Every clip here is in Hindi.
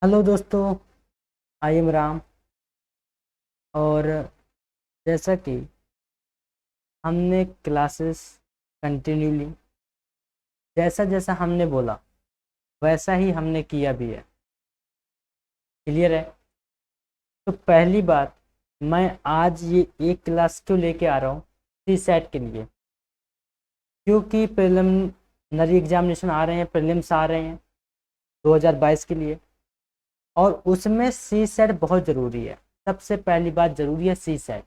हेलो दोस्तों, आई एम राम। और जैसा कि हमने क्लासेस कंटिन्यूली जैसा जैसा हमने बोला वैसा ही हमने किया भी है। क्लियर है? तो पहली बात, मैं आज ये एक क्लास क्यों लेके आ रहा हूँ सी सेट के लिए, क्योंकि प्रिलिमिनरी एग्जामिनेशन आ रहे हैं, प्रीलिम्स आ रहे हैं 2022 के लिए। और उसमें सी सेट बहुत ज़रूरी है। सबसे पहली बात ज़रूरी है सी सेट।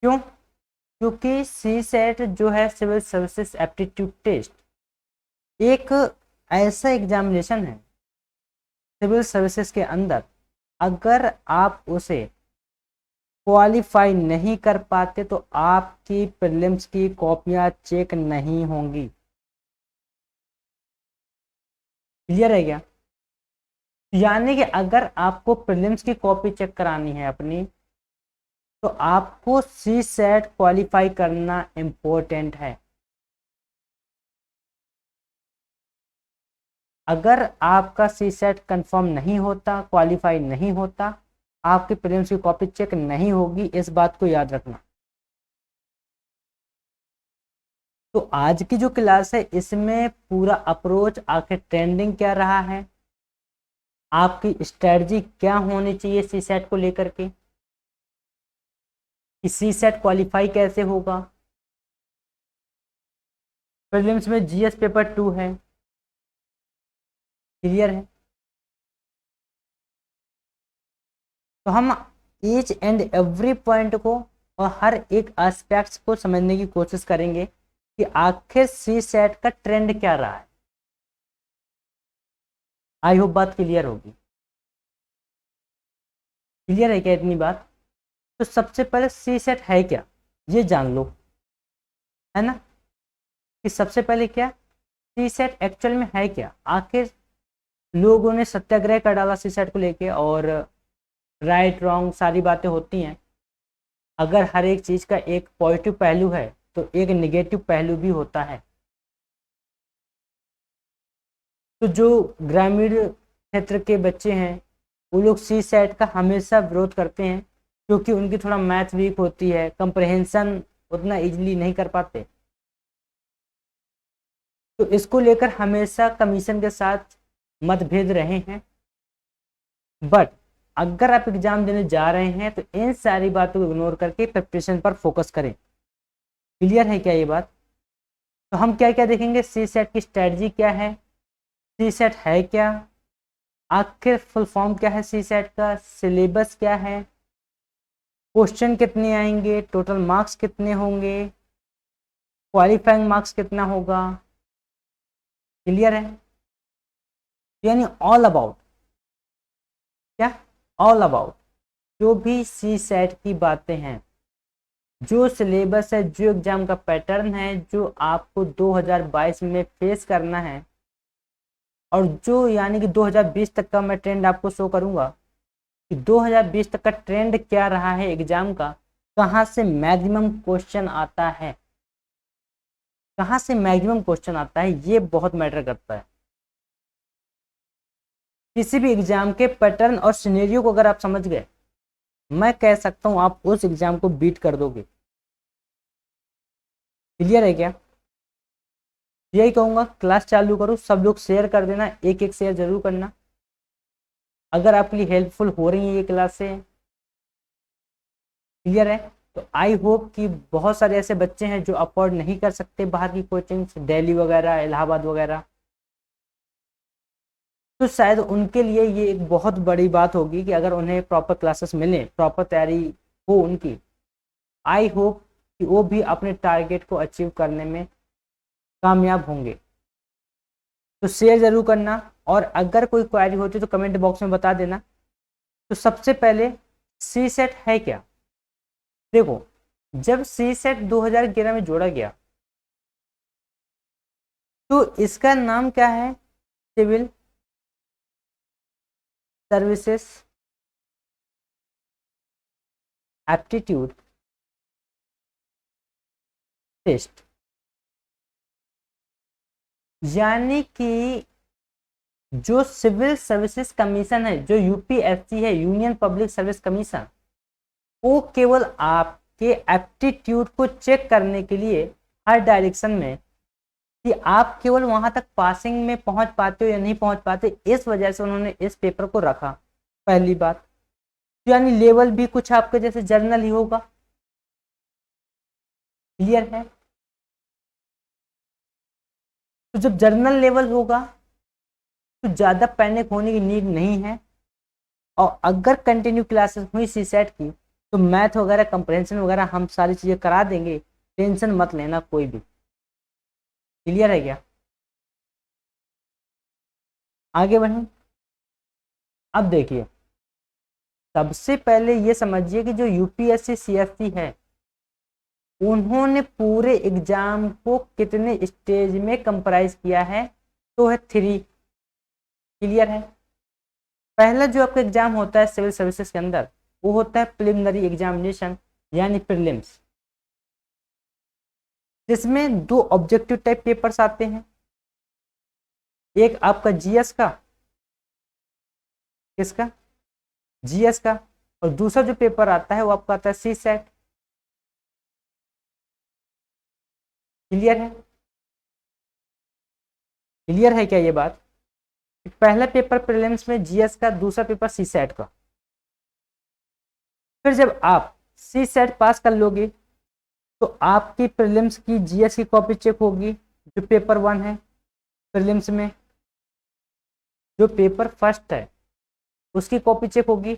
क्यों? क्योंकि सी सेट जो है सिविल सर्विसेज एप्टीट्यूड टेस्ट एक ऐसा एग्जामिनेशन है सिविल सर्विसेज के अंदर। अगर आप उसे क्वालिफाई नहीं कर पाते तो आपकी प्रीलिम्स की कॉपियां चेक नहीं होंगी। क्लियर है क्या? यानी कि अगर आपको प्रीलिम्स की कॉपी चेक करानी है अपनी, तो आपको सी सेट क्वालिफाई करना इंपॉर्टेंट है। अगर आपका सी सेट कंफर्म नहीं होता, क्वालिफाई नहीं होता, आपकी प्रीलिम्स की कॉपी चेक नहीं होगी। इस बात को याद रखना। तो आज की जो क्लास है इसमें पूरा अप्रोच, आखिर ट्रेंडिंग क्या रहा है, आपकी स्ट्रेटजी क्या होनी चाहिए सी सेट को लेकर के, कि सी सेट क्वालिफाई कैसे होगा। प्रीलिम्स में जीएस पेपर 2 है। क्लियर है? तो हम ईच एंड एवरी पॉइंट को और हर एक एस्पेक्ट्स को समझने की कोशिश करेंगे कि आखिर सी सेट का ट्रेंड क्या रहा है। आई होप बात क्लियर होगी। क्लियर है क्या इतनी बात? तो सबसे पहले सी सेट है क्या, ये जान लो, है ना? कि सबसे पहले क्या सी सेट एक्चुअल में है क्या। आखिर लोगों ने सत्याग्रह कर डाला सी सेट को लेके, और राइट रॉन्ग सारी बातें होती हैं। अगर हर एक चीज का एक पॉजिटिव पहलू है तो एक निगेटिव पहलू भी होता है। तो जो ग्रामीण क्षेत्र के बच्चे हैं वो लोग सी सेट का हमेशा विरोध करते हैं, क्योंकि उनकी थोड़ा मैथ वीक होती है, कंप्रहेंशन उतना इजीली नहीं कर पाते। तो इसको लेकर हमेशा कमीशन के साथ मतभेद रहे हैं। बट अगर आप एग्जाम देने जा रहे हैं तो इन सारी बातों को इग्नोर करके प्रिपरेशन पर फोकस करें। क्लियर है क्या ये बात? तो हम क्या क्या देखेंगे, सी सेट की स्ट्रेटजी क्या है, सी सेट है क्या, आखिर फुल फॉर्म क्या है सी सेट का, सिलेबस क्या है, क्वेश्चन कितने आएंगे, टोटल मार्क्स कितने होंगे, क्वालिफाइंग मार्क्स कितना होगा। क्लियर है? यानी ऑल अबाउट क्या, ऑल अबाउट जो भी सी सेट की बातें हैं, जो सिलेबस है, जो एग्जाम का पैटर्न है, जो आपको 2022 में फेस करना है, और जो यानी कि 2020 तक का मैं ट्रेंड आपको शो करूंगा कि 2020 तक का ट्रेंड क्या रहा है एग्जाम का, कहाँ से मैक्सिमम क्वेश्चन आता है, कहाँ से मैक्सिमम क्वेश्चन आता है, ये बहुत मैटर करता है। किसी भी एग्जाम के पैटर्न और सिनेरियो को अगर आप समझ गए, मैं कह सकता हूं आप उस एग्जाम को बीट कर दोगे। क्लियर है क्या? यही कहूंगा, क्लास चालू करो, सब लोग शेयर कर देना, एक एक शेयर जरूर करना अगर आपके लिए हेल्पफुल हो रही है ये क्लास से। क्लियर है? तो आई होप कि बहुत सारे ऐसे बच्चे हैं जो अफोर्ड नहीं कर सकते बाहर की कोचिंग, दिल्ली वगैरह, इलाहाबाद वगैरह, तो शायद उनके लिए ये एक बहुत बड़ी बात होगी कि अगर उन्हें प्रॉपर क्लासेस मिले, प्रॉपर तैयारी हो उनकी। आई होप कि वो भी अपने टारगेट को अचीव करने में कामयाब होंगे। तो शेयर जरूर करना, और अगर कोई क्वेरी होती तो कमेंट बॉक्स में बता देना। तो सबसे पहले सी सेट है क्या। देखो, जब सी सेट 2011 में जोड़ा गया तो इसका नाम क्या है, सिविल सर्विसेज एप्टीट्यूड टेस्ट। यानी कि जो सिविल सर्विसेज कमीशन है, जो यूपीएससी है, यूनियन पब्लिक सर्विस कमीशन, वो केवल आपके एप्टीट्यूड को चेक करने के लिए हर डायरेक्शन में कि आप केवल वहां तक पासिंग में पहुंच पाते हो या नहीं पहुंच पाते, इस वजह से उन्होंने इस पेपर को रखा। पहली बात, यानी लेवल भी कुछ आपके जैसे जर्नल ही होगा। क्लियर है? तो जब जर्नल लेवल होगा तो ज्यादा पैनिक होने की नीड नहीं है। और अगर कंटिन्यू क्लासेस हुई सीसेट की तो मैथ वगैरह कंप्रहेंशन वगैरह हम सारी चीजें करा देंगे, टेंशन मत लेना कोई भी। क्लियर है क्या? आगे बढ़ें। अब देखिए, सबसे पहले ये समझिए कि जो यूपीएससी सीएससी है, उन्होंने पूरे एग्जाम को कितने स्टेज में कंप्राइज किया है, तो है 3। क्लियर है? पहला जो आपका एग्जाम होता है सिविल सर्विसेज के अंदर, वो होता है प्रिलिमिनरी एग्जामिनेशन यानी प्रीलिम्स, जिसमें 2 ऑब्जेक्टिव टाइप पेपर्स आते हैं। एक आपका जीएस का, किसका? जीएस का। और दूसरा जो पेपर आता है वो आपका आता है सी सेट। क्लियर है? क्लियर है क्या ये बात? पहला पेपर प्रीलिम्स में जीएस का, दूसरा पेपर सी सेट का। फिर जब आप सी सेट पास कर लोगे तो आपकी प्रीलिम्स की जीएस की कॉपी चेक होगी, जो पेपर 1 है प्रीलिम्स में। जो पेपर फर्स्ट है उसकी कॉपी चेक होगी,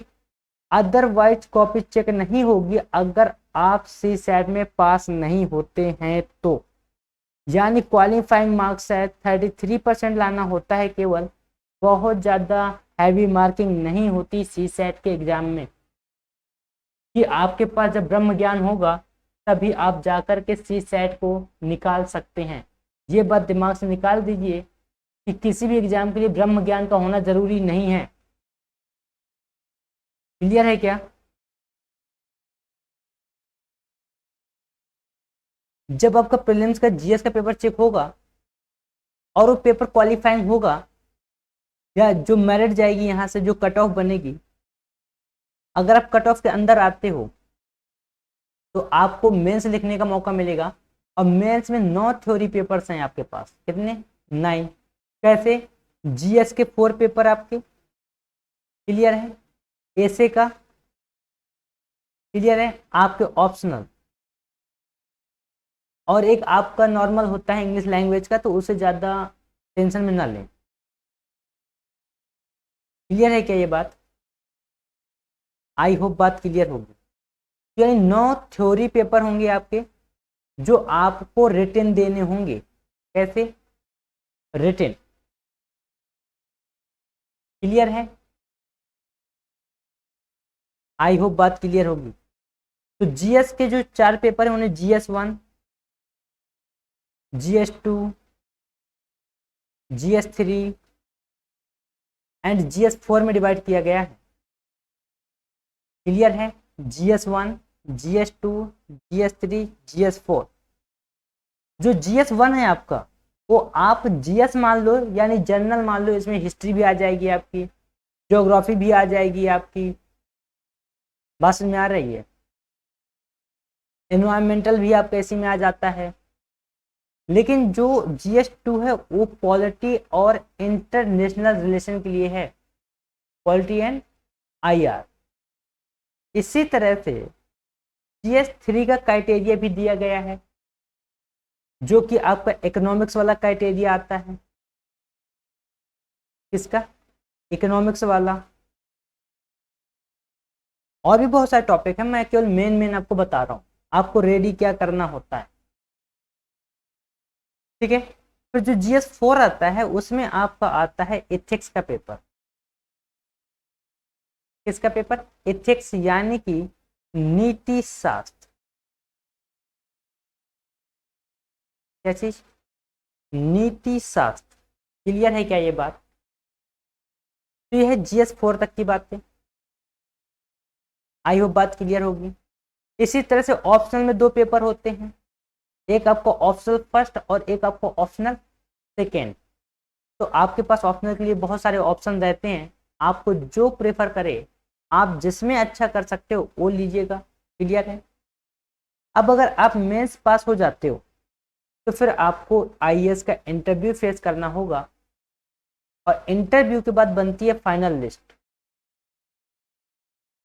अदरवाइज कॉपी चेक नहीं होगी अगर आप सी सेट में पास नहीं होते हैं तो। यानी क्वालिफाइंग मार्क्स है 33% लाना होता है केवल, बहुत ज़्यादा हैवी मार्किंग नहीं होती सी सेट के एग्जाम में। कि आपके पास जब ब्रह्म ज्ञान होगा तभी आप जाकर के सी सेट को निकाल सकते हैं। ये बात दिमाग से निकाल दीजिए कि किसी भी एग्जाम के लिए ब्रह्म ज्ञान का होना जरूरी नहीं है। क्लियर है क्या? जब आपका प्रीलिम्स का जीएस का पेपर चेक होगा और वो पेपर क्वालिफाइंग होगा, या जो मेरिट जाएगी यहाँ से, जो कट ऑफ बनेगी, अगर आप कट ऑफ के अंदर आते हो तो आपको मेंस लिखने का मौका मिलेगा। और मेंस में 9 थ्योरी पेपर्स हैं आपके पास। कितने? 9। कैसे? जीएस के 4 पेपर आपके। क्लियर है? एसे का क्लियर है? आपके ऑप्शनल, और एक आपका नॉर्मल होता है इंग्लिश लैंग्वेज का, तो उसे ज़्यादा टेंशन में ना लें। क्लियर है क्या ये बात? आई होप बात क्लियर होगी। यानी 9 थ्योरी पेपर होंगे आपके जो आपको रिटन देने होंगे। कैसे? रिटन। क्लियर है? आई होप बात क्लियर होगी। तो जीएस के जो 4 पेपर हैं उन्हें GS1, GS2, GS3 and GS4 में डिवाइड किया गया है। क्लियर है? GS1, GS2, GS3, GS4। जो GS1 है आपका, वो आप जीएस मान लो, यानी जनरल मान लो, इसमें हिस्ट्री भी आ जाएगी आपकी, ज्योग्राफी भी आ जाएगी आपकी। बात समझ में आ रही है? एनवायरमेंटल भी आपका इसी में आ जाता है। लेकिन जो GS2 है वो पॉलिटी और इंटरनेशनल रिलेशन के लिए है, पॉलिटी एंड IR। इसी तरह से GS3 का क्राइटेरिया भी दिया गया है, जो कि आपका इकोनॉमिक्स वाला क्राइटेरिया आता है। किसका? इकोनॉमिक्स वाला। और भी बहुत सारे टॉपिक है, मैं केवल मेन आपको बता रहा हूँ आपको रेडी क्या करना होता है। ठीक है? फिर जो GS4 आता है उसमें आपका आता है एथिक्स का पेपर। किसका पेपर? एथिक्स, यानी कि नीति शास्त्र। क्या चीज? नीति शास्त्र। क्लियर है क्या ये बात? तो ये है GS4 तक की बातें। आई होप बात क्लियर होगी। इसी तरह से ऑप्शनल में 2 पेपर होते हैं, एक आपको ऑप्शनल फर्स्ट और एक आपको ऑप्शनल सेकेंड। तो आपके पास ऑप्शनल के लिए बहुत सारे ऑप्शन रहते हैं, आपको जो प्रेफर करे, आप जिसमें अच्छा कर सकते हो वो लीजिएगा। क्लियर है। अब अगर आप मेंस पास हो जाते हो तो फिर आपको आईएएस का इंटरव्यू फेस करना होगा, और इंटरव्यू के बाद बनती है फाइनल लिस्ट।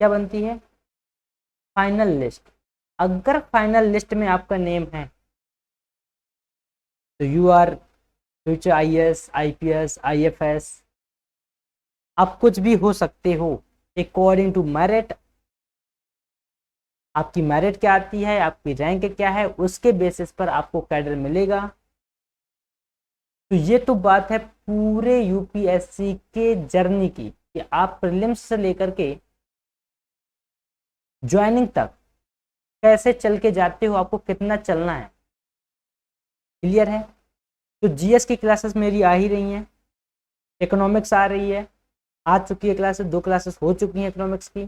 क्या बनती है? Final list. अगर फाइनल लिस्ट में आपका नेम है तो you are future IAS, IPS, IFS, आप कुछ भी हो सकते हो अकॉर्डिंग टू मेरिट। आपकी मेरिट क्या आती है, आपकी रैंक क्या है, उसके बेसिस पर आपको कैडर मिलेगा। तो ये तो बात है पूरे यूपीएससी के जर्नी की, कि आप प्रीलिम्स से लेकर के ज्वाइनिंग तक कैसे चल के जाते हो, आपको कितना चलना है। क्लियर है। तो जीएस की क्लासेस मेरी आ ही रही हैं, इकोनॉमिक्स आ रही है, आ चुकी है क्लासेस, 2 क्लासेस हो चुकी हैं इकोनॉमिक्स की।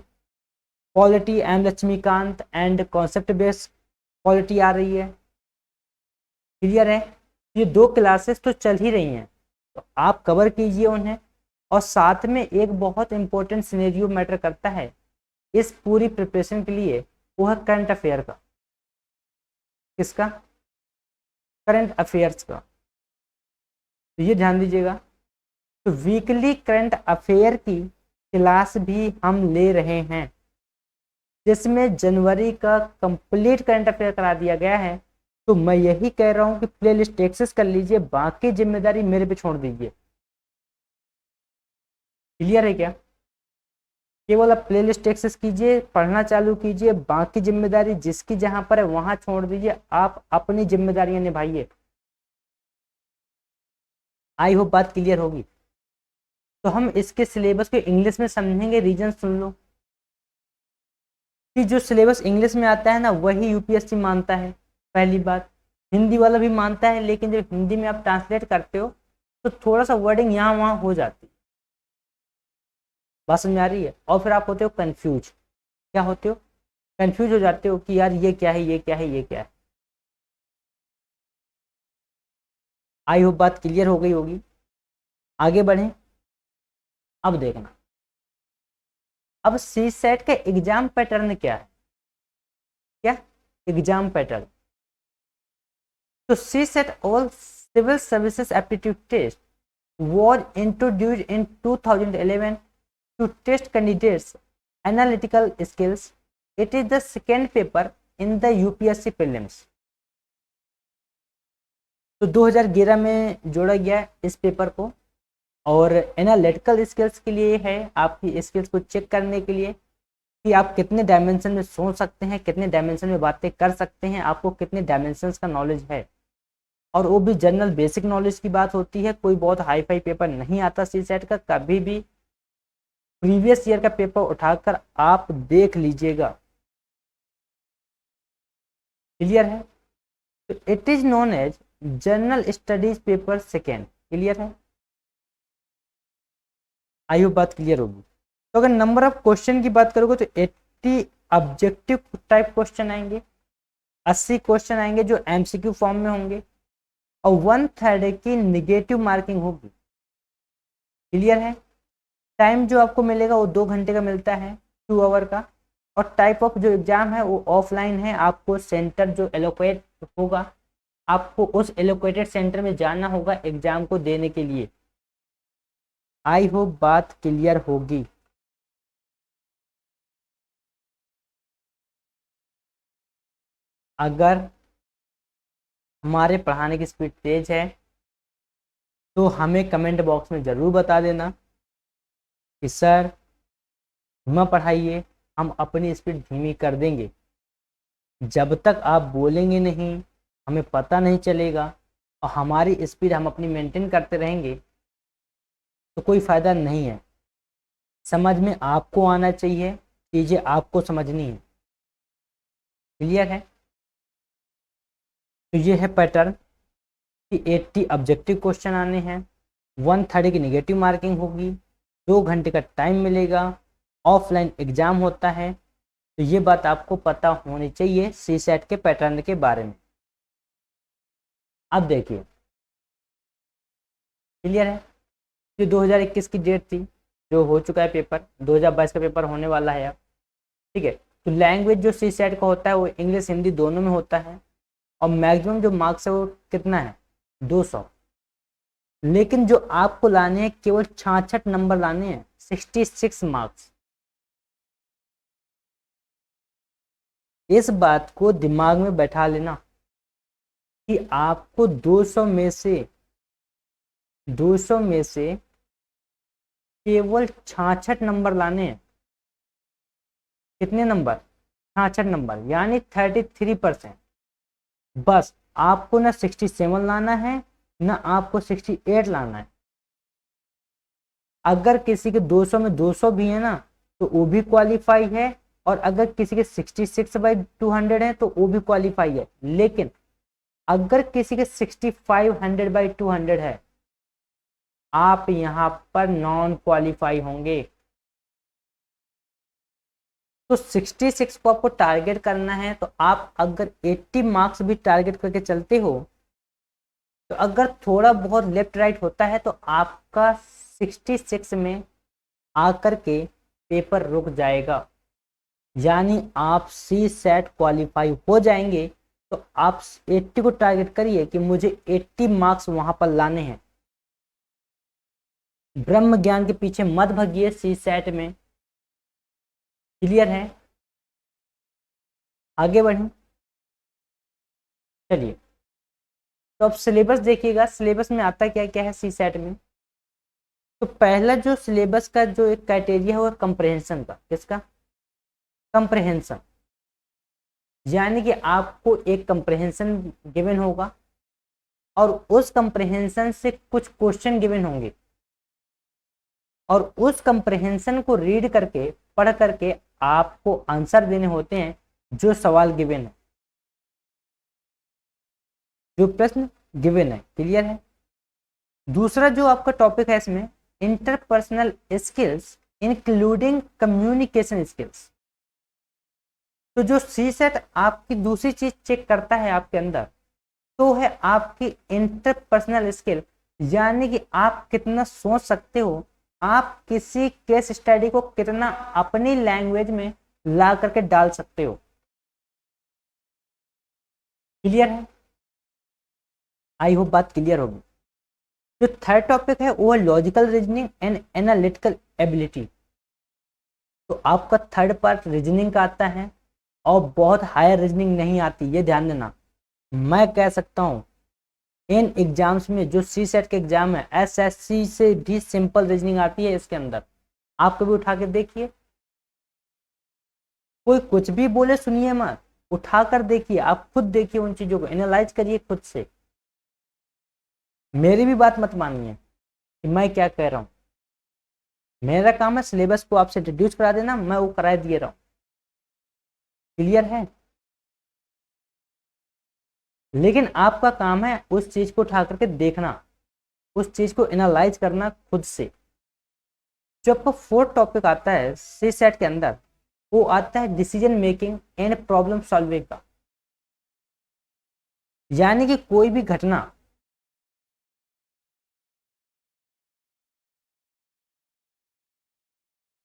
Polity M Laxmikanth and concept based polity आ रही है। क्लियर है। ये 2 क्लासेस तो चल ही रही हैं, तो आप कवर कीजिए उन्हें। और साथ में एक बहुत इंपॉर्टेंट सिनेरियो मैटर करता है इस पूरी प्रिपरेशन के लिए, वो है करंट अफेयर का। किसका? करंट अफेयर्स का। तो ये ध्यान दीजिएगा, तो वीकली करंट अफेयर की क्लास भी हम ले रहे हैं, जिसमें जनवरी का कंप्लीट करंट अफेयर करा दिया गया है। तो मैं यही कह रहा हूं कि प्लेलिस्ट एक्सेस कर लीजिए, बाकी जिम्मेदारी मेरे पे छोड़ दीजिए। क्लियर है क्या? केवल आप प्लेलिस्ट एक्सेस कीजिए, पढ़ना चालू कीजिए, बाकी जिम्मेदारी जिसकी जहां पर है वहां छोड़ दीजिए, आप अपनी जिम्मेदारियां निभाइए। आई होप बात क्लियर होगी। तो हम इसके सिलेबस को इंग्लिश में समझेंगे, रीजन सुन लो कि जो सिलेबस इंग्लिश में आता है ना वही यूपीएससी मानता है। पहली बात, हिंदी वाला भी मानता है, लेकिन जब हिंदी में आप ट्रांसलेट करते हो तो थोड़ा सा वर्डिंग यहाँ वहाँ हो जाती है। बात समझ आ रही है? और फिर आप होते हो कंफ्यूज। क्या होते हो? कंफ्यूज हो जाते हो कि यार ये क्या है, ये क्या है, ये क्या है। आई होप बात क्लियर हो गई होगी। आगे बढ़ें। अब देखना, अब सी सेट का एग्जाम पैटर्न क्या है। क्या एग्जाम पैटर्न? तो CSAT all civil services aptitude test was introduced in 2011 to test candidates analytical skills. It is the second paper in the UPSC prelims. तो 2011 में जोड़ा गया इस पेपर को, और एनालिटिकल स्किल्स के लिए है, आपकी स्किल्स को चेक करने के लिए कि आप कितने डायमेंशन में सोच सकते हैं, कितने डायमेंशन में बातें कर सकते हैं, आपको कितने डायमेंशंस का नॉलेज है। और वो भी जनरल बेसिक नॉलेज की बात होती है, कोई बहुत हाई फाई पेपर नहीं आता सी सेट का। कभी भी प्रीवियस ईयर का पेपर उठाकर आप देख लीजिएगा। क्लियर है। तो it is known as general studies paper second. Clear है। आई होप बात क्लियर होगी। तो अगर नंबर ऑफ क्वेश्चन की बात करोगे तो 80 ऑब्जेक्टिव टाइप क्वेश्चन आएंगे, 80 क्वेश्चन आएंगे जो एमसीक्यू फॉर्म में होंगे, और 1/3 की निगेटिव मार्किंग होगी। क्लियर है। टाइम जो आपको मिलेगा वो 2 घंटे का मिलता है, 2 आवर का। और टाइप ऑफ जो एग्जाम है वो ऑफलाइन है, आपको सेंटर जो एलोकेट होगा, आपको उस एलोकेटेड सेंटर में जाना होगा एग्जाम को देने के लिए। आई होप बात क्लियर होगी। अगर हमारे पढ़ाने की स्पीड तेज है तो हमें कमेंट बॉक्स में ज़रूर बता देना कि सर धीमा पढ़ाइए, हम अपनी स्पीड धीमी कर देंगे। जब तक आप बोलेंगे नहीं, हमें पता नहीं चलेगा, और हमारी स्पीड हम अपनी मेंटेन करते रहेंगे तो कोई फ़ायदा नहीं है। समझ में आपको आना चाहिए, चीज़ें आपको समझनी है। क्लियर है। तो ये है पैटर्न कि 80 ऑब्जेक्टिव क्वेश्चन आने हैं, 1/3 की नेगेटिव मार्किंग होगी, 2 घंटे का टाइम मिलेगा, ऑफलाइन एग्जाम होता है। तो ये बात आपको पता होनी चाहिए सी सेट के पैटर्न के बारे में। अब देखिए, क्लियर है। जो 2021 की डेट थी, जो हो चुका है पेपर, 2022 का पेपर होने वाला है अब, ठीक है। तो लैंग्वेज जो सी सेट का होता है वो इंग्लिश हिंदी दोनों में होता है, और मैक्सिमम जो मार्क्स है वो कितना है, 200। लेकिन जो आपको लाने हैं केवल 66 नंबर लाने हैं, 66 मार्क्स। इस बात को दिमाग में बैठा लेना कि आपको 200 में से केवल 66 नंबर लाने हैं। कितने नंबर, 66 नंबर, यानी 33%। बस आपको ना 67 लाना है, ना आपको 68 लाना है। अगर किसी के 200 में 200 भी है ना तो वो भी क्वालिफाई है, और अगर किसी के 66/200 है तो वो भी क्वालिफाई है। लेकिन अगर किसी के 6500/200 है, आप यहां पर नॉन क्वालिफाई होंगे। तो 66 को आपको टारगेट करना है, तो आप अगर 80 मार्क्स भी टारगेट करके चलते हो, तो अगर थोड़ा बहुत लेफ्ट राइट होता है तो आपका 66 में आकर के पेपर रुक जाएगा, यानी आप सी सेट क्वालिफाई हो जाएंगे। तो आप 80 को टारगेट करिए कि मुझे 80 मार्क्स वहां पर लाने हैं। ब्रह्म ज्ञान के पीछे मत भागिए सी सेट में। क्लियर है, आगे बढ़ें। चलिए, तो अब सिलेबस देखिएगा, सिलेबस में आता क्या क्या है सी सेट में। तो पहला जो सिलेबस का जो एक क्राइटेरिया है वो कंप्रहेंशन का। किसका, कंप्रहेंशन, यानी कि आपको एक कंप्रहेंशन गिवन होगा और उस कंप्रहेंशन से कुछ क्वेश्चन गिवन होंगे, और उस कंप्रहेंशन को रीड करके, पढ़ करके आपको आंसर देने होते हैं जो सवाल गिवन है, जो प्रश्न गिवन है। क्लियर है। दूसरा जो आपका टॉपिक है इसमें, interpersonal skills including communication skills. तो जो सी सेट आपकी दूसरी चीज चेक करता है आपके अंदर, तो है आपकी इंटरपर्सनल स्किल, यानी कि आप कितना सोच सकते हो, आप किसी केस स्टडी को कितना अपनी लैंग्वेज में ला करके डाल सकते हो। क्लियर है, आई होप बात क्लियर होगी। जो थर्ड टॉपिक है वो है logical reasoning and analytical ability. तो आपका थर्ड पार्ट रीजनिंग का आता है, और बहुत हायर रीजनिंग नहीं आती, ये ध्यान देना। मैं कह सकता हूँ इन एग्जाम्स में, जो सी सेट के एग्जाम है, SSC से भी सिंपल रीजनिंग आती है इसके अंदर। आप कभी उठा के देखिए, कोई कुछ भी बोले सुनिए मत, उठा कर देखिए, आप खुद देखिए, उन चीजों को एनालाइज करिए खुद से। मेरी भी बात मत मानिए कि मैं क्या कह रहा हूँ। मेरा काम है सिलेबस को आपसे इंट्रोड्यूस करा देना, मैं वो करा दिए रहा हूँ। क्लियर है। लेकिन आपका काम है उस चीज को उठा करके देखना, उस चीज को एनालाइज करना खुद से। जो आपका फोर्थ टॉपिक आता है सी सेट के अंदर, वो आता है decision making and problem solving का। यानी कि कोई भी घटना,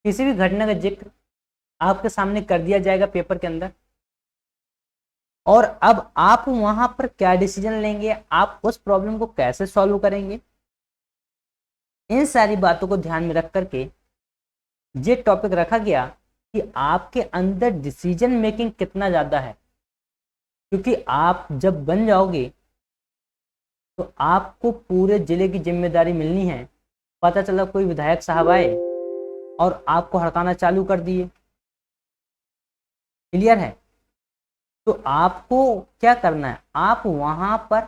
किसी भी घटना का जिक्र आपके सामने कर दिया जाएगा पेपर के अंदर, और अब आप वहां पर क्या डिसीजन लेंगे, आप उस प्रॉब्लम को कैसे सॉल्व करेंगे, इन सारी बातों को ध्यान में रख करके ये टॉपिक रखा गया कि आपके अंदर डिसीजन मेकिंग कितना ज्यादा है। क्योंकि आप जब बन जाओगे तो आपको पूरे जिले की जिम्मेदारी मिलनी है। पता चला कोई विधायक साहब आए और आपको हड़काना चालू कर दिए। क्लियर है। तो आपको क्या करना है, आप वहां पर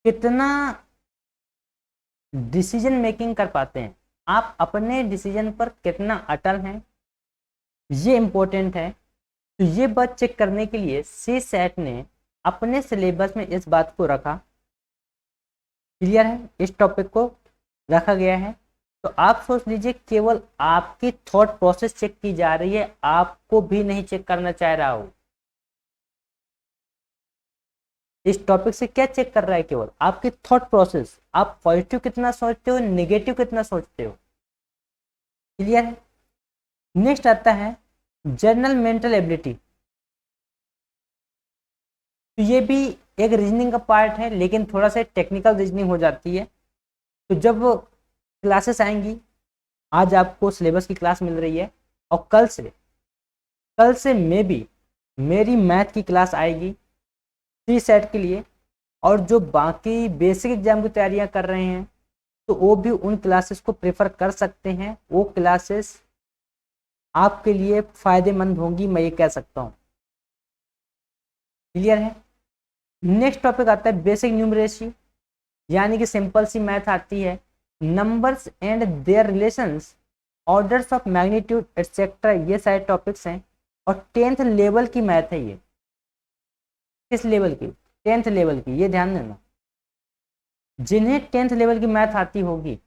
कितना डिसीजन मेकिंग कर पाते हैं, आप अपने डिसीजन पर कितना अटल हैं, ये इंपॉर्टेंट है। तो ये बात चेक करने के लिए सी सेट ने अपने सिलेबस में इस बात को रखा। क्लियर है, इस टॉपिक को रखा गया है। तो आप सोच लीजिए केवल आपकी थॉट प्रोसेस चेक की जा रही है, आपको भी नहीं चेक करना चाह रहा हो। इस टॉपिक से क्या चेक कर रहा है? केवल आपकी थॉट प्रोसेस, आप पॉजिटिव कितना सोचते हो, नेगेटिव कितना सोचते हो। क्लियर है? नेक्स्ट आता है जनरल मेंटल एबिलिटी। तो ये भी एक रीजनिंग का पार्ट है, लेकिन थोड़ा सा टेक्निकल रीजनिंग हो जाती है। तो जब क्लासेस आएंगी, आज आपको सिलेबस की क्लास मिल रही है और कल से मेरी मैथ की क्लास आएगी सी सेट के लिए। और जो बाकी बेसिक एग्जाम की तैयारियां कर रहे हैं तो वो भी उन क्लासेस को प्रेफर कर सकते हैं। वो क्लासेस आपके लिए फायदेमंद होंगी, मैं ये कह सकता हूँ। क्लियर है? नेक्स्ट टॉपिक आता है बेसिक न्यूमरेसी, यानी कि सिंपल सी मैथ आती है। Numbers and their relations, orders of magnitude etcetera, ये सारे टॉपिक्स हैं। और 10th लेवल की मैथ है ये। किस लेवल की? 10th लेवल की। ये ध्यान देना, जिन्हें 10th लेवल की मैथ आती होगी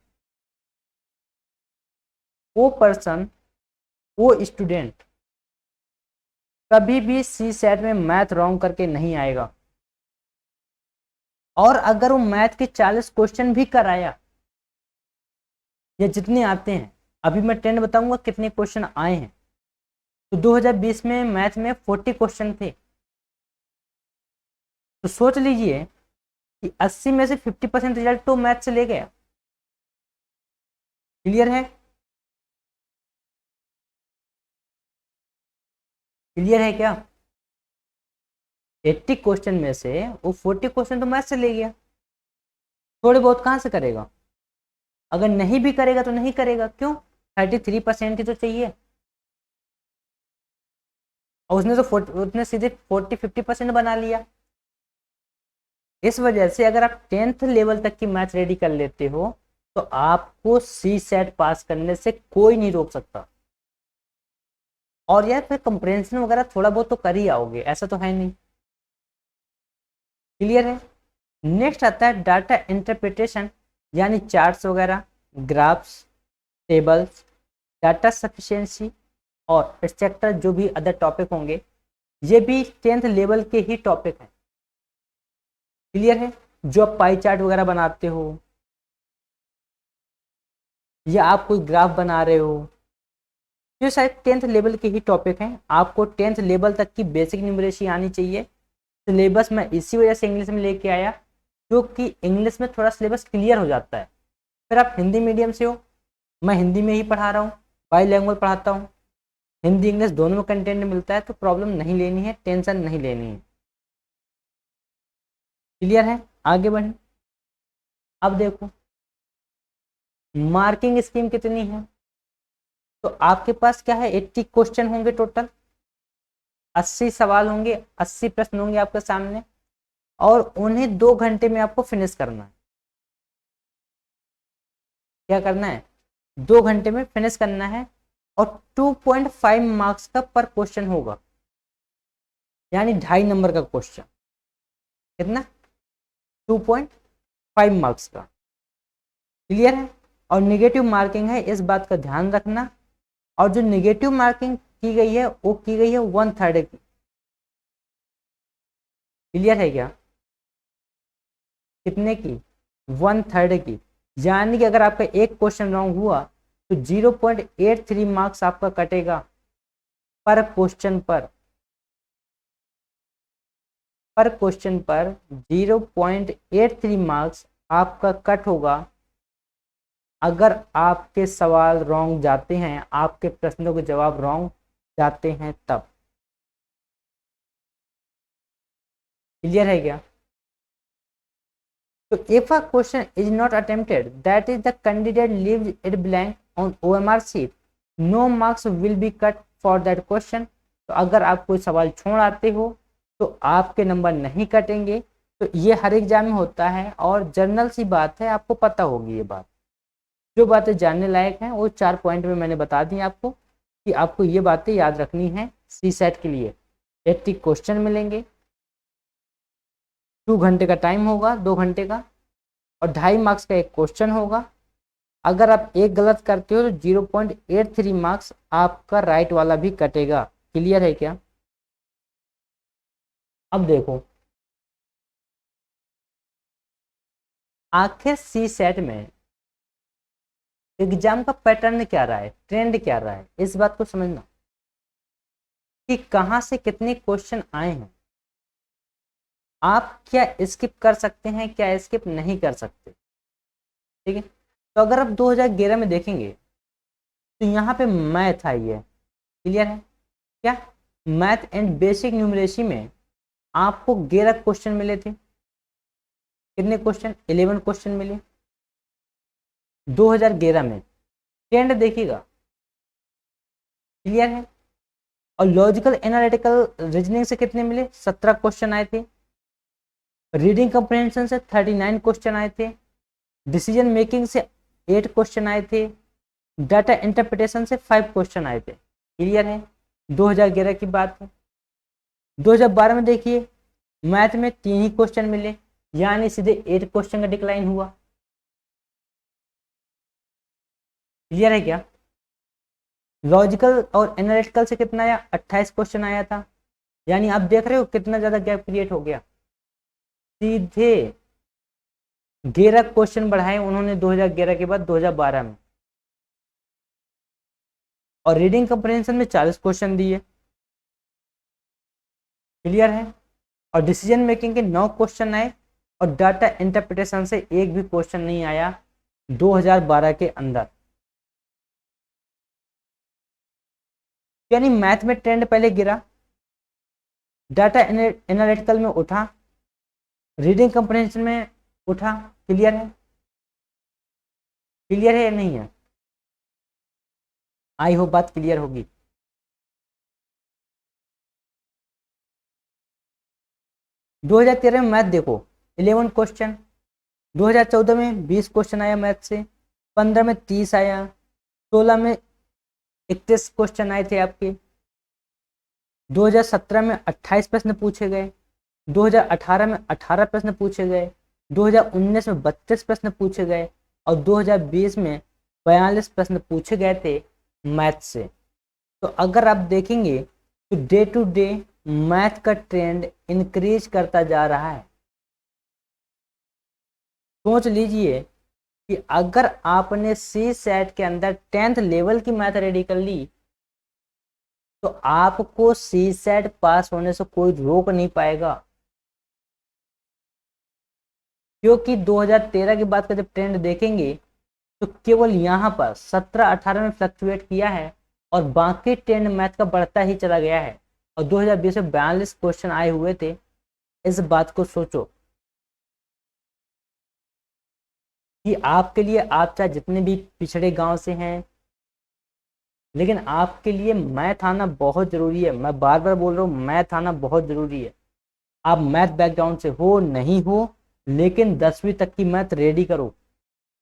वो पर्सन, वो स्टूडेंट कभी भी सी सेट में मैथ रॉन्ग करके नहीं आएगा। और अगर वो मैथ के 40 क्वेश्चन भी कराया, या जितने आते हैं, अभी मैं ट्रेंड बताऊंगा कितने क्वेश्चन आए हैं। तो 2020 में मैथ में 40 क्वेश्चन थे। तो सोच लीजिए कि 80 में से 50% रिजल्ट तो मैथ से ले गया। क्लियर है? क्लियर है क्या? 80 क्वेश्चन में से वो 40 क्वेश्चन तो मैथ से ले गया। थोड़े बहुत कहाँ से करेगा? अगर नहीं भी करेगा तो नहीं करेगा, क्यों? 33% ही तो चाहिए, और उसने सीधे 40-50% बना लिया। इस वजह से अगर आप 10th लेवल तक की मैथ रेडी कर लेते हो तो आपको सी सेट पास करने से कोई नहीं रोक सकता। और यार फिर कंप्रेंशन वगैरह थोड़ा बहुत तो कर ही आओगे, ऐसा तो है नहीं। क्लियर है? नेक्स्ट आता है डाटा इंटरप्रिटेशन, यानी चार्ट्स वगैरह, ग्राफ्स, टेबल्स, डाटा सफिशिएंसी और एक्सेट्रा, जो भी अदर टॉपिक होंगे, ये भी 10th लेवल के ही टॉपिक हैं। क्लियर है? जो आप पाई चार्ट वगैरह बनाते हो या आप कोई ग्राफ बना रहे हो, ये शायद 10th लेवल के ही टॉपिक हैं। आपको 10th लेवल तक की बेसिक न्यूमरेसी आनी चाहिए। सिलेबस मैं इसी वजह से इंग्लिश में लेके आया, क्योंकि इंग्लिश में थोड़ा सिलेबस क्लियर हो जाता है। फिर आप हिंदी मीडियम से हो, मैं हिंदी में ही पढ़ा रहा हूँ, बाई लैंग्वेज पढ़ाता हूँ, हिंदी इंग्लिश दोनों में कंटेंट मिलता है, तो प्रॉब्लम नहीं लेनी है, टेंशन नहीं लेनी है। क्लियर है? आगे बढ़े। अब देखो मार्किंग स्कीम कितनी है। तो आपके पास क्या है, 80 क्वेश्चन होंगे टोटल, 80 सवाल होंगे, 80 प्रश्न होंगे आपके सामने, और उन्हें 2 घंटे में आपको फिनिश करना है। क्या करना है? 2 घंटे में फिनिश करना है। और 2.5 मार्क्स का पर क्वेश्चन होगा, यानी 2.5 नंबर का क्वेश्चन। कितना? 2.5 मार्क्स का। क्लियर है? और नेगेटिव मार्किंग है, इस बात का ध्यान रखना। और जो नेगेटिव मार्किंग की गई है वो की गई है 1/3 की। क्लियर है क्या? कितने की? 1/3 की। यानी कि अगर आपका एक क्वेश्चन रॉन्ग हुआ तो 0.83 मार्क्स आपका कटेगा पर क्वेश्चन पर। 0.83 मार्क्स आपका कट होगा अगर आपके सवाल रॉन्ग जाते हैं, आपके प्रश्नों के जवाब रॉन्ग जाते हैं तब। क्लियर है क्या? So if a question is not attempted, that is the candidate leaves it blank on OMR sheet, no marks will be cut for that question। तो अगर आप कोई सवाल छोड़ आते हो तो आपके नंबर नहीं कटेंगे। तो ये हर एग्जाम में होता है और जनरल सी बात है, आपको पता होगी ये बात। जो बातें जानने लायक हैं वो 4 पॉइंट में मैंने बता दी आपको, कि आपको ये बातें याद रखनी है। सी सेट के लिए 80 क्वेश्चन मिलेंगे, 2 घंटे का टाइम होगा, 2 घंटे का, और 2.5 मार्क्स का एक क्वेश्चन होगा। अगर आप एक गलत करते हो तो 0.83 मार्क्स आपका राइट वाला भी कटेगा। क्लियर है क्या? अब देखो आखिर सी सेट में एग्जाम का पैटर्न क्या रहा है, ट्रेंड क्या रहा है, इस बात को समझना कि कहां से कितने क्वेश्चन आए हैं। आप क्या स्किप कर सकते हैं, क्या स्किप नहीं कर सकते, ठीक है। तो अगर आप 2011 में देखेंगे तो यहाँ पे मैथ आई है, क्लियर है क्या। मैथ एंड बेसिक न्यूमरेसी में आपको 11 क्वेश्चन मिले थे। कितने क्वेश्चन, 11 क्वेश्चन मिले 2011 में। ट्रेंड देखिएगा, क्लियर है। और लॉजिकल एनालिटिकल रीजनिंग से कितने मिले, 17 क्वेश्चन आए थे। रीडिंग कंप्रहेंशन से 39 क्वेश्चन आए थे। डिसीजन मेकिंग से 8 क्वेश्चन आए थे। डाटा इंटरप्रिटेशन से 5 क्वेश्चन आए थे, क्लियर है। 2011 की बात है। 2012 में देखिए मैथ में 3 ही क्वेश्चन मिले, यानी सीधे 8 क्वेश्चन का डिक्लाइन हुआ, क्लियर है क्या। लॉजिकल और एनालिटिकल से कितना आया, 28 क्वेश्चन आया था, यानी आप देख रहे हो कितना ज्यादा गैप क्रिएट हो गया। सीधे 11 क्वेश्चन बढ़ाए उन्होंने 2011 के बाद 2012 में। और रीडिंग कंप्रहेंशन में 40 क्वेश्चन दिए, क्लियर है। और डिसीजन मेकिंग के 9 क्वेश्चन आए और डाटा इंटरप्रिटेशन से एक भी क्वेश्चन नहीं आया 2012 के अंदर। यानी मैथ में ट्रेंड पहले गिरा, डाटा एनालिटिकल में उठा, रीडिंग कंप्रहेंशन में उठा, क्लियर है। क्लियर है या नहीं है, आई होप बात क्लियर होगी। दो 2013 में मैथ देखो 11 क्वेश्चन, 2014 में 20 क्वेश्चन आया मैथ से, 15 में 30 आया, 16 में 31 क्वेश्चन आए थे आपके, 2017 में 28 प्रश्न पूछे गए, 2018 में 18 प्रश्न पूछे गए, 2019 में 32 प्रश्न पूछे गए और 2020 में 42 प्रश्न पूछे गए थे मैथ से। तो अगर आप देखेंगे तो डे टू डे मैथ का ट्रेंड इंक्रीज करता जा रहा है। सोच लीजिए कि अगर आपने सी सेट के अंदर 10th लेवल की मैथ रेडी कर ली तो आपको सी सेट पास होने से कोई रोक नहीं पाएगा, क्योंकि 2013 के बाद का जब ट्रेंड देखेंगे तो केवल यहाँ पर 17-18 में फ्लक्चुएट किया है और बाकी ट्रेंड मैथ का बढ़ता ही चला गया है। और 2020 में 42 क्वेश्चन आए हुए थे। इस बात को सोचो कि आपके लिए, आप चाहे जितने भी पिछड़े गांव से हैं, लेकिन आपके लिए मैथ आना बहुत जरूरी है। मैं बार बार बोल रहा हूँ, मैथ आना बहुत जरूरी है। आप मैथ बैकग्राउंड से हो नहीं हो, लेकिन 10वीं तक की मैथ रेडी करो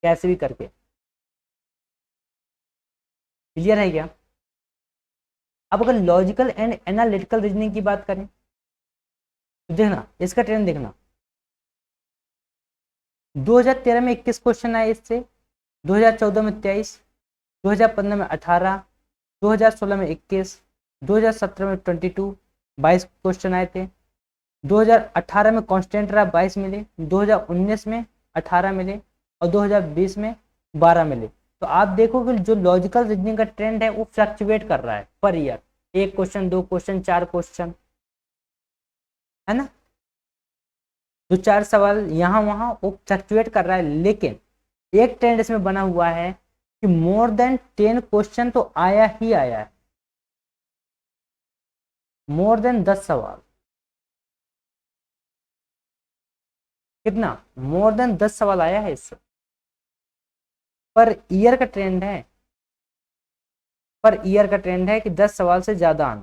कैसे भी करके, क्लियर है क्या। अब अगर लॉजिकल एंड एनालिटिकल रीजनिंग की बात करें तो देखना इसका ट्रेंड देखना, 2013 में 21 क्वेश्चन आए इससे, 2014 में 23, 2015 में 18, 2016 में 21, 2017 में 22 22 क्वेश्चन आए थे, 2018 में कांस्टेंट रहा 22 मिले, 2019 में 18 मिले और 2020 में 12 मिले। तो आप देखो कि जो लॉजिकल रीजनिंग का ट्रेंड है वो फ्लक्चुएट कर रहा है per year, 1 question 2 question 4 question, है ना। जो 4 सवाल यहाँ वहाँ वो फ्लक्चुएट कर रहा है, लेकिन एक ट्रेंड इसमें बना हुआ है कि मोर देन 10 क्वेश्चन तो आया ही आया है, मोर देन 10 सवाल। कितना, मोर देन 10 सवाल आया है इससे। पर ईयर का ट्रेंड है, पर ईयर का ट्रेंड है कि 10 सवाल से ज्यादा आना,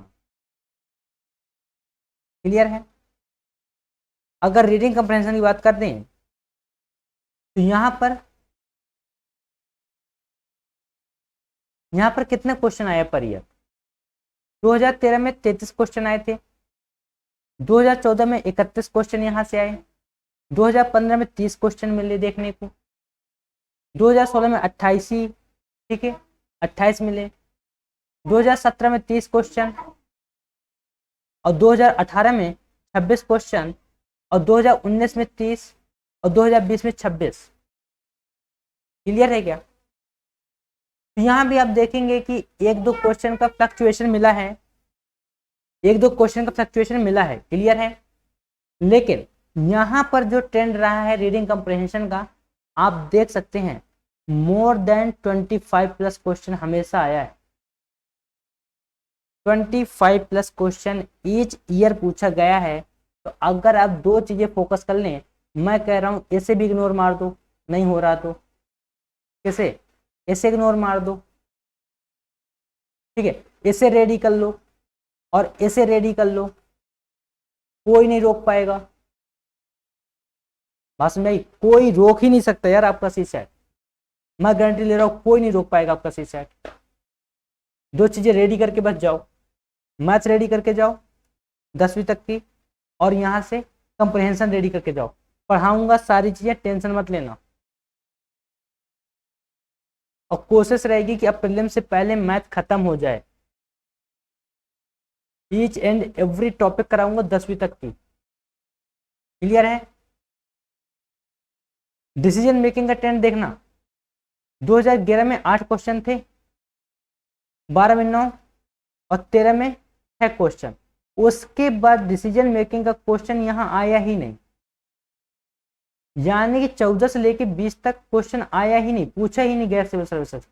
क्लियर है। अगर रीडिंग कंप्रहेंशन की बात करते हैं तो यहां पर कितने क्वेश्चन आए पर ईयर, 2013 में 33 क्वेश्चन आए थे, 2014 में 31 क्वेश्चन यहां से आए, 2015 में 30 क्वेश्चन मिले देखने को, 2016 में 28 ही, ठीक है 28 मिले, 2017 में 30 क्वेश्चन और 2018 में 26 क्वेश्चन और 2019 में 30 और 2020 में 26। क्लियर है क्या? तो यहाँ भी आप देखेंगे कि एक दो क्वेश्चन का फ्लक्चुएशन मिला है, एक दो क्वेश्चन का फ्लक्चुएशन मिला है, क्लियर है। लेकिन यहाँ पर जो ट्रेंड रहा है रीडिंग कंप्रहेंशन का, आप देख सकते हैं मोर देन 25 प्लस क्वेश्चन हमेशा आया है। 25 प्लस क्वेश्चन ईच ईयर पूछा गया है। तो अगर आप दो चीजें फोकस कर लें, मैं कह रहा हूं ऐसे भी इग्नोर मार दो, नहीं हो रहा तो कैसे, ऐसे इग्नोर मार दो, ठीक है, ऐसे रेडी कर लो और ऐसे रेडी कर लो, कोई नहीं रोक पाएगा। बात समझ आई? कोई रोक ही नहीं सकता यार आपका सी सेट, मैं गारंटी ले रहा हूं कोई नहीं रोक पाएगा आपका सी सेट। दो चीजें रेडी करके बस जाओ, मैथ्स रेडी करके जाओ 10वीं तक की, और यहां से कंप्रहेंशन रेडी करके जाओ। पढ़ाऊंगा सारी चीजें, टेंशन मत लेना। और कोशिश रहेगी कि अब प्रीलिम से पहले मैथ खत्म हो जाए। ईच एंड एवरी टॉपिक कराऊंगा 10वीं तक की, क्लियर है। डिसीजन मेकिंग का ट्रेंड देखना, 2011 में 8 क्वेश्चन थे, 12 में 9 और 13 में 6 क्वेश्चन। उसके बाद डिसीजन मेकिंग का क्वेश्चन यहां आया ही नहीं, यानी कि 14 से लेके 20 तक क्वेश्चन आया ही नहीं, पूछा ही नहीं गया सिविल सर्विसेज।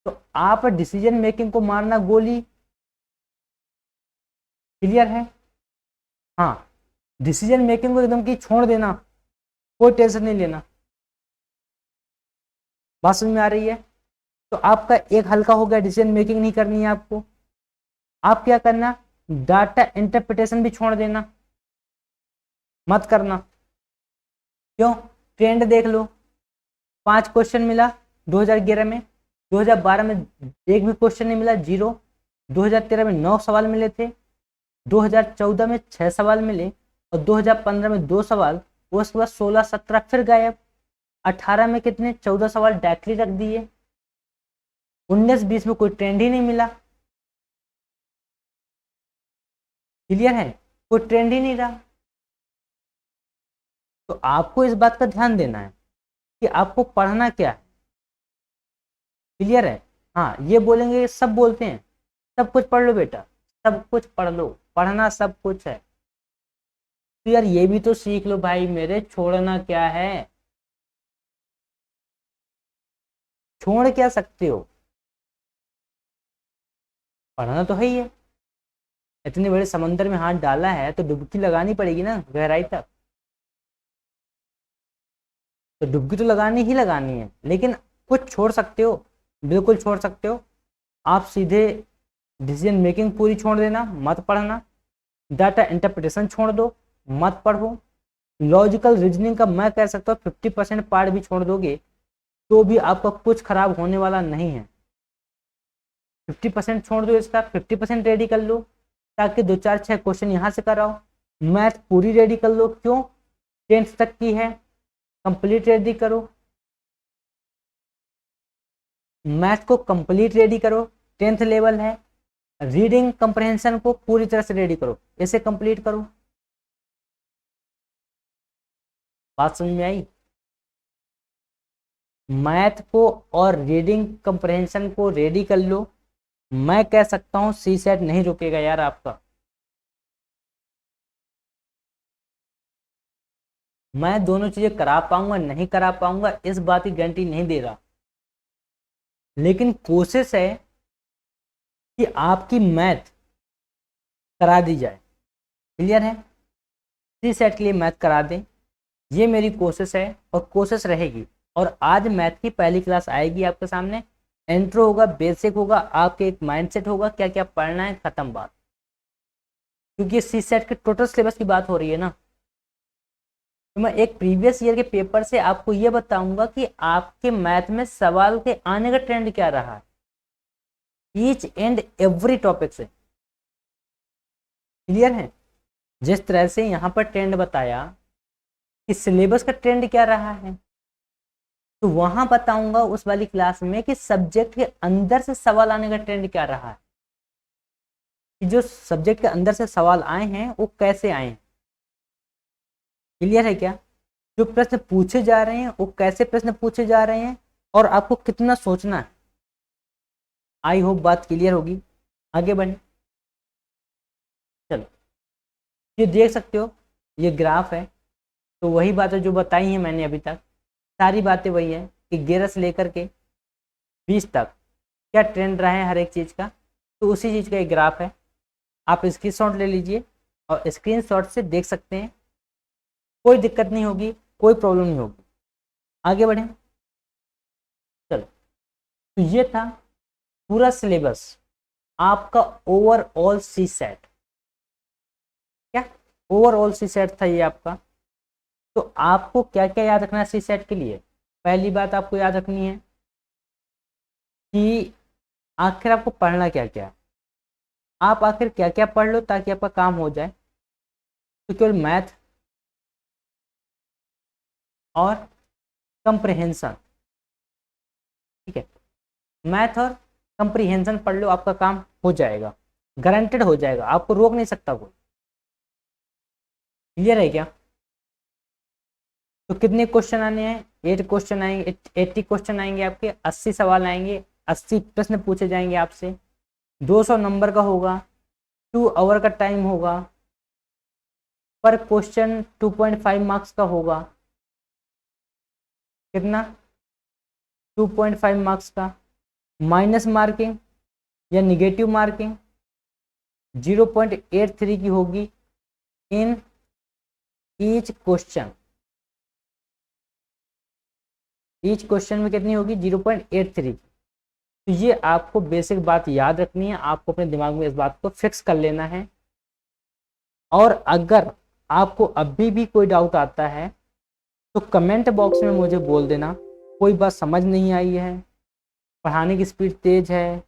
तो आप डिसीजन मेकिंग को मारना गोली, क्लियर है। हाँ, डिसीजन मेकिंग को एकदम की छोड़ देना, कोई टेंशन नहीं लेना। बात समझ में आ रही है? तो आपका एक हल्का हो गया, डिसीजन मेकिंग नहीं करनी है आपको। आप क्या करना, डाटा इंटरप्रिटेशन भी छोड़ देना, मत करना। क्यों? ट्रेंड देख लो, 5 क्वेश्चन मिला 2011 में, 2012 में एक भी क्वेश्चन नहीं मिला, 0। 2013 में 9 सवाल मिले थे, 2014 में 6 सवाल मिले और 2015 में 2 सवाल, उसके बाद 16-17 फिर गायब। 18 में कितने, 14 सवाल डायरेक्टली रख दिए। 19-20 में कोई ट्रेंड ही नहीं मिला, क्लियर है, कोई ट्रेंड ही नहीं रहा। तो आपको इस बात का ध्यान देना है कि आपको पढ़ना क्या है, क्लियर है। हाँ, ये बोलेंगे, सब बोलते हैं सब कुछ पढ़ लो बेटा, सब कुछ पढ़ लो, पढ़ना सब कुछ है। तो यार ये भी तो सीख लो भाई मेरे, छोड़ना क्या है, छोड़ क्या सकते हो, पढ़ना तो है ही है। इतने बड़े समंदर में हाथ डाला है तो डुबकी लगानी पड़ेगी ना गहराई तक, तो डुबकी तो लगानी ही लगानी है। लेकिन कुछ छोड़ सकते हो, बिल्कुल छोड़ सकते हो। आप सीधे डिसीजन मेकिंग पूरी छोड़ देना, मत पढ़ना। डाटा इंटरप्रिटेशन छोड़ दो, मत पढ़ो। लॉजिकल रीजनिंग का मैं कह सकता हूँ 50% पार्ट भी छोड़ दोगे तो भी आपका कुछ खराब होने वाला नहीं है। 50% छोड़ दो, इसका 50% रेडी कर लो, ताकि 2-4-6 क्वेश्चन यहाँ से कराओ। मैथ पूरी रेडी कर लो, क्यों, 10th तक की है, कंप्लीट रेडी करो। मैथ को कंप्लीट रेडी करो, 10th लेवल है। रीडिंग कंप्रहेंशन को पूरी तरह से रेडी करो, इसे कंप्लीट करो। बात समझ में आई? मैथ को और रीडिंग कंप्रहेंशन को रेडी कर लो, मैं कह सकता हूं सी सेट नहीं रुकेगा यार आपका। मैं दोनों चीजें करा पाऊंगा नहीं करा पाऊंगा इस बात की गारंटी नहीं दे रहा, लेकिन कोशिश है कि आपकी मैथ करा दी जाए, क्लियर है। सी सेट के लिए मैथ करा दें, ये मेरी कोशिश है और कोशिश रहेगी। और आज मैथ की पहली क्लास आएगी आपके सामने, इंट्रो होगा, बेसिक होगा, आपके एक माइंडसेट होगा क्या क्या पढ़ना है, खत्म बात। क्योंकि सी सेट के टोटल सिलेबस की बात हो रही है ना, तो मैं एक प्रीवियस ईयर के पेपर से आपको ये बताऊंगा कि आपके मैथ में सवाल के आने का ट्रेंड क्या रहा है, ईच एंड एवरी टॉपिक से, क्लियर है। जिस तरह से यहाँ पर ट्रेंड बताया कि सिलेबस का ट्रेंड क्या रहा है, तो वहां बताऊंगा उस वाली क्लास में कि सब्जेक्ट के अंदर से सवाल आने का ट्रेंड क्या रहा है, कि जो सब्जेक्ट के अंदर से सवाल आए हैं वो कैसे आए हैं, क्लियर है क्या। जो प्रश्न पूछे जा रहे हैं वो कैसे प्रश्न पूछे जा रहे हैं और आपको कितना सोचना है। आई होप बात क्लियर होगी। आगे बढ़े, चलो ये देख सकते हो ये ग्राफ है, तो वही बातें जो बताई हैं मैंने अभी तक, सारी बातें वही है कि 11 से लेकर के 20 तक क्या ट्रेंड रहा है हर एक चीज़ का, तो उसी चीज़ का एक ग्राफ है। आप स्क्रीनशॉट ले लीजिए और स्क्रीनशॉट से देख सकते हैं, कोई दिक्कत नहीं होगी, कोई प्रॉब्लम नहीं होगी। आगे बढ़ें, चलो तो ये था पूरा सिलेबस आपका ओवरऑल सी सेट। क्या ओवरऑल सी सेट था ये आपका। तो आपको क्या क्या याद रखना है सी सेट के लिए। पहली बात आपको याद रखनी है कि आखिर आपको पढ़ना क्या क्या है, आप आखिर क्या क्या पढ़ लो ताकि आपका काम हो जाए। तो केवल मैथ और कंप्रिहेंशन, ठीक है, मैथ और कंप्रिहेंशन पढ़ लो, आपका काम हो जाएगा, गारंटेड हो जाएगा, आपको रोक नहीं सकता कोई। क्लियर है क्या। तो कितने क्वेश्चन आने हैं, 8 क्वेश्चन आएंगे, 80 क्वेश्चन आएंगे आपके, 80 सवाल आएंगे, 80 प्रश्न पूछे जाएंगे आपसे, 200 नंबर का होगा, 2 आवर का टाइम होगा, पर क्वेश्चन 2.5 मार्क्स का होगा। कितना, 2.5 मार्क्स का। माइनस मार्किंग या निगेटिव मार्किंग 0.83 की होगी in each question. Each question में कितनी होगी, 0.83 की। तो ये आपको बेसिक बात याद रखनी है, आपको अपने दिमाग में इस बात को फिक्स कर लेना है। और अगर आपको अभी भी कोई डाउट आता है तो कमेंट बॉक्स में मुझे बोल देना, कोई बात समझ नहीं आई है, पढ़ाने की स्पीड तेज है,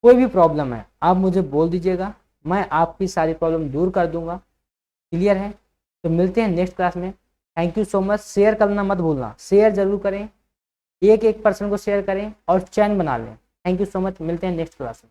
कोई भी प्रॉब्लम है आप मुझे बोल दीजिएगा, मैं आपकी सारी प्रॉब्लम दूर कर दूंगा। क्लियर है। तो मिलते हैं नेक्स्ट क्लास में। Thank you so much. Share करना मत भूलना, शेयर जरूर करें, एक एक पर्सन को शेयर करें और चैन बना लें। थैंक यू सो मच, मिलते हैं नेक्स्ट क्लास में।